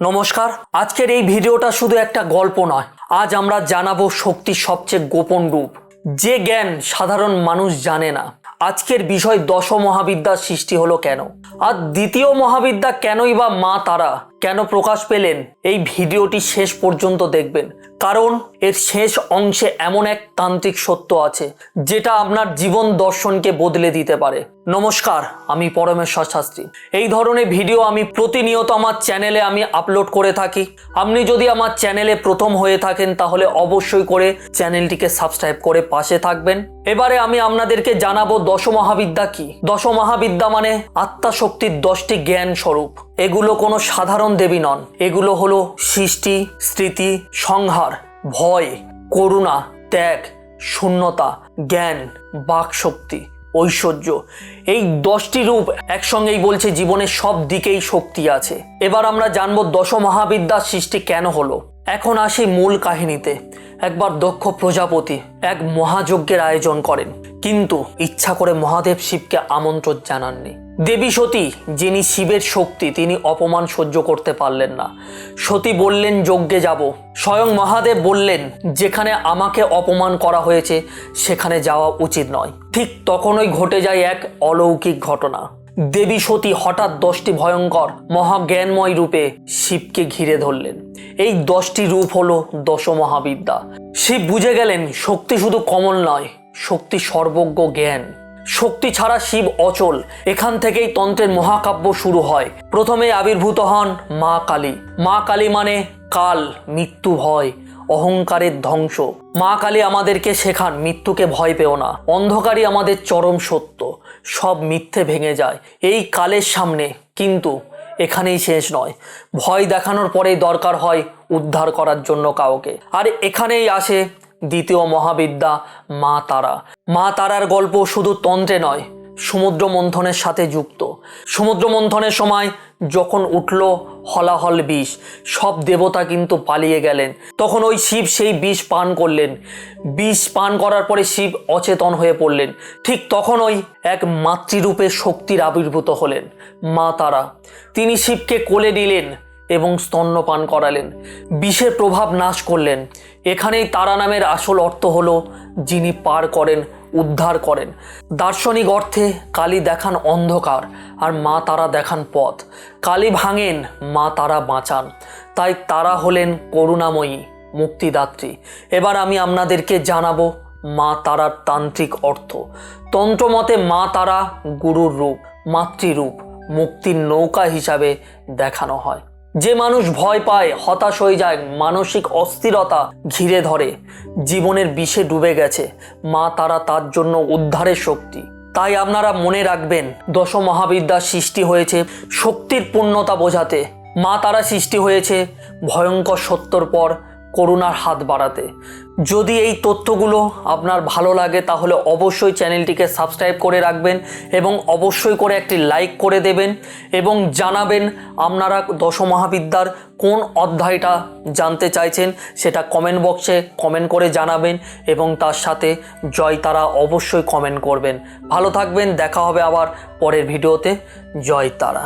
নমস্কার। আজকের এই ভিডিওটা শুধু একটা গল্প নয়, আজ আমরা জানাবো শক্তির সবচেয়ে গোপন রূপ, যে জ্ঞান সাধারণ মানুষ জানে না। আজকের বিষয় দশ মহাবিদ্যার সৃষ্টি হলো কেন, আর দ্বিতীয় মহাবিদ্যা কেনই বা মা তারা কেন প্রকাশ পেলেন। এই ভিডিওটি শেষ পর্যন্ত দেখবেন, কারণ এর শেষ অংশে এমন এক তান্ত্রিক সত্য আছে যেটা আপনার জীবন দর্শনকে বদলে দিতে পারে। নমস্কার, আমি পরমেশ্বর শাস্ত্রী। এই ধরনের ভিডিও আমি প্রতিনিয়ত আমার চ্যানেলে আমি আপলোড করে থাকি। আপনি যদি আমার চ্যানেলে প্রথম হয়ে থাকেন তাহলে অবশ্যই করে চ্যানেলটিকে সাবস্ক্রাইব করে পাশে থাকবেন। এবারে আমি আপনাদেরকে জানাবো দশ মহাবিদ্যা কি। দশ মহাবিদ্যা মানে আত্মা শক্তির 10টি জ্ঞান স্বরূপ। এগুলো কোনো সাধারণ দেবী নন, এগুলো হলো সৃষ্টি, স্মৃতি, সংহার, ভয়, করুণা, ত্যাগ, শূন্যতা, জ্ঞান, বাকশক্তি, ঐশ্বর্য। এই 10টি রূপ একসঙ্গেই বলছে জীবনের সব দিকেই শক্তি আছে। এবার আমরা জানবো দশ মহাবিদ্যার সৃষ্টি কেন হলো। এখন আসি মূল কাহিনীতে। একবার দক্ষ প্রজাপতি এক মহাযজ্ঞের আয়োজন করেন, কিন্তু ইচ্ছা করে মহাদেব শিবকে আমন্ত্রণ জানাননি। দেবী সতী, যিনি শিবের শক্তি, তিনি অপমান সহ্য করতে পারলেন না। সতী বললেন যজ্ঞে যাব। স্বয়ং মহাদেব বললেন যেখানে আমাকে অপমান করা হয়েছে সেখানে যাওয়া উচিত নয়। ঠিক তখনই ঘটে যায় এক অলৌকিক ঘটনা। দেবী সতী হঠাৎ 10টি ভয়ঙ্কর মহাজ্ঞানময় রূপে শিবকে ঘিরে ধরলেন। এই 10টি রূপ হলো দশ মহাবিদ্যা। শিব বুঝে গেলেন শক্তি শুধু কমল নয়, শক্তি সর্বজ্ঞ জ্ঞান। শক্তি ছাড়া শিব অচল। এখান থেকেই তন্ত্রের মহাকাব্য শুরু হয়। প্রথমে আবির্ভূত হন মা কালী। মা কালী মানে কাল, মৃত্যু, ভয়, অহংকারের ধ্বংস। মা কালী আমাদেরকে শেখান মৃত্যুকে ভয় পেও না, অন্ধকারই আমাদের চরম সত্য, সব মিথ্যে ভেঙে যায় এই কালের সামনে। কিন্তু এখানেই শেষ নয়, ভয় দেখানোর পরেই দরকার হয় উদ্ধার করার জন্য কাউকে। আর এখানেই আসে দ্বিতীয় মহাবিদ্যা মা তারা। মা তারার গল্প শুধু তন্ত্রে নয়, সমুদ্র মন্থনের সাথে যুক্ত। সমুদ্র মন্থনের সময় যখন উঠল হলাহল বিষ, সব দেবতা কিন্তু পালিয়ে গেলেন। তখন ওই শিব সেই বিষ পান করলেন। বিষ পান করার পরে শিব অচেতন হয়ে পড়লেন। ঠিক তখন ওই এক মাতৃরূপে শক্তির আবির্ভূত হলেন মা তারা। তিনি শিবকে কোলে নিলেন এবং স্তন্যপান করালেন, বিষের প্রভাব নাশ করলেন। এখানেই তারা নামের আসল অর্থ হলো যিনি পার করেন, উদ্ধার করেন। দার্শনিক অর্থে কালী দেখান অন্ধকার আর মা তারা দেখান পথ। কালী ভাঙেন, মা তারা বাঁচান। তাই তারা হলেন করুণাময়ী, মুক্তিদাত্রী। এবার আমি আপনাদেরকে জানাবো মা তারার তান্ত্রিক অর্থ। তন্ত্রমতে মা তারা গুরুর রূপ, মাতৃরূপ, মুক্তির নৌকা হিসাবে দেখানো হয়। যে মানুষ ভয় পায়, হতাশ হয়ে যায়, মানসিক অস্থিরতা ঘিরে ধরে, জীবনের বিষে ডুবে গেছে, মা তারা তার জন্য উদ্ধারের শক্তি। তাই আপনারা মনে রাখবেন, দশ মহাবিদ্যার সৃষ্টি হয়েছে শক্তির পূর্ণতা বোঝাতে। মা তারা সৃষ্টি হয়েছে ভয়ঙ্কর সত্যর পর করুণার হাত বাড়াতে। যদি এই তথ্যগুলো আপনার ভালো লাগে তাহলে অবশ্যই চ্যানেলটিকে সাবস্ক্রাইব করে রাখবেন এবং অবশ্যই করে একটি লাইক করে দেবেন এবং জানাবেন আপনারা দশ মহাবিদ্যার কোন অধ্যায়টা জানতে চাইছেন, সেটা কমেন্ট বক্সে কমেন্ট করে জানাবেন এবং তার সাথে জয় তারা অবশ্যই কমেন্ট করবেন। ভালো থাকবেন, দেখা হবে আবার পরের ভিডিওতে। জয় তারা।